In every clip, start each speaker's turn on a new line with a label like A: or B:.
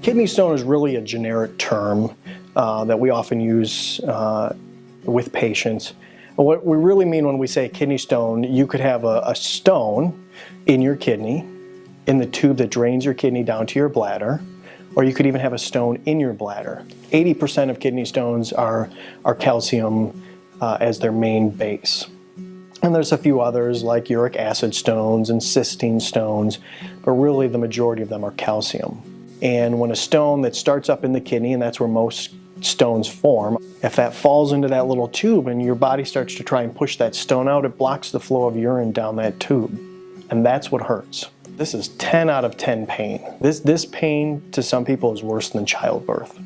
A: Kidney stone is really a generic term that we often use with patients. And what we really mean when we say kidney stone, you could have a stone in your kidney, in the tube that drains your kidney down to your bladder, or you could even have a stone in your bladder. 80% of kidney stones are calcium as their main base. And there's a few others like uric acid stones and cystine stones, but really the majority of them are calcium. And when a stone that starts up in the kidney, and that's where most stones form, if that falls into that little tube and your body starts to try and push that stone out, it blocks the flow of urine down that tube. And that's what hurts. This is 10 out of 10 pain. This pain to some people is worse than childbirth.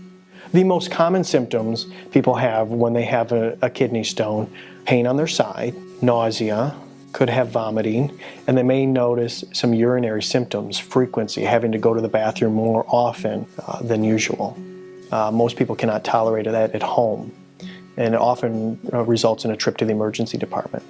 A: The most common symptoms people have when they have a kidney stone: pain on their side, nausea, could have vomiting, and they may notice some urinary symptoms, frequency, having to go to the bathroom more often than usual. Most people cannot tolerate that at home, and it often results in a trip to the emergency department.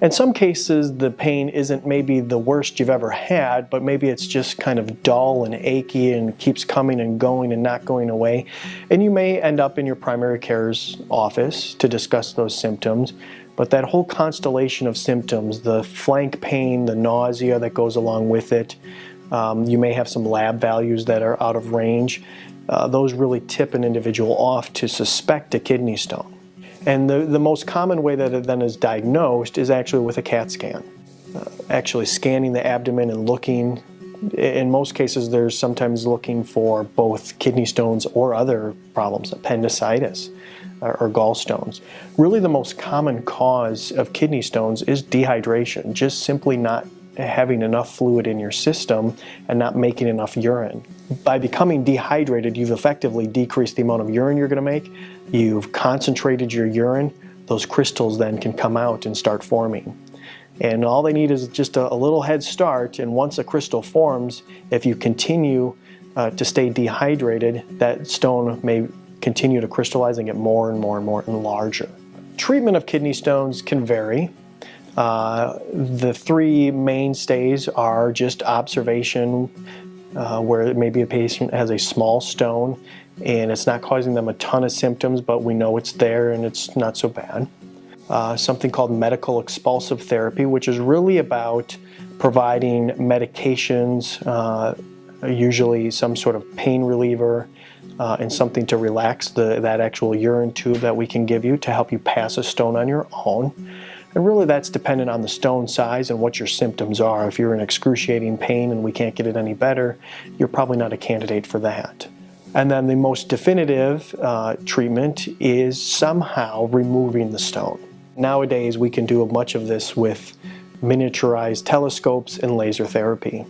A: In some cases, the pain isn't maybe the worst you've ever had, but maybe it's just kind of dull and achy and keeps coming and going and not going away. And you may end up in your primary care's office to discuss those symptoms. But that whole constellation of symptoms, the flank pain, the nausea that goes along with it, you may have some lab values that are out of range. Those really tip an individual off to suspect a kidney stone. And the most common way that it then is diagnosed is actually with a CAT scan. Actually scanning the abdomen and looking. In most cases, there's sometimes looking for both kidney stones or other problems, appendicitis or gallstones. Really the most common cause of kidney stones is dehydration, just simply not having enough fluid in your system and not making enough urine. By becoming dehydrated, you've effectively decreased the amount of urine you're going to make. You've concentrated your urine. Those crystals then can come out and start forming. And all they need is just a little head start, and once a crystal forms, if you continue to stay dehydrated, that stone may continue to crystallize and get more and more and more and larger. Treatment of kidney stones can vary. The three mainstays are just observation, where maybe a patient has a small stone and it's not causing them a ton of symptoms, but we know it's there and it's not so bad. Something called medical expulsive therapy, which is really about providing medications, usually some sort of pain reliever, and something to relax that actual urine tube that we can give you to help you pass a stone on your own. And really that's dependent on the stone size and what your symptoms are. If you're in excruciating pain and we can't get it any better, you're probably not a candidate for that. And then the most definitive treatment is somehow removing the stone. Nowadays we can do much of this with miniaturized telescopes and laser therapy.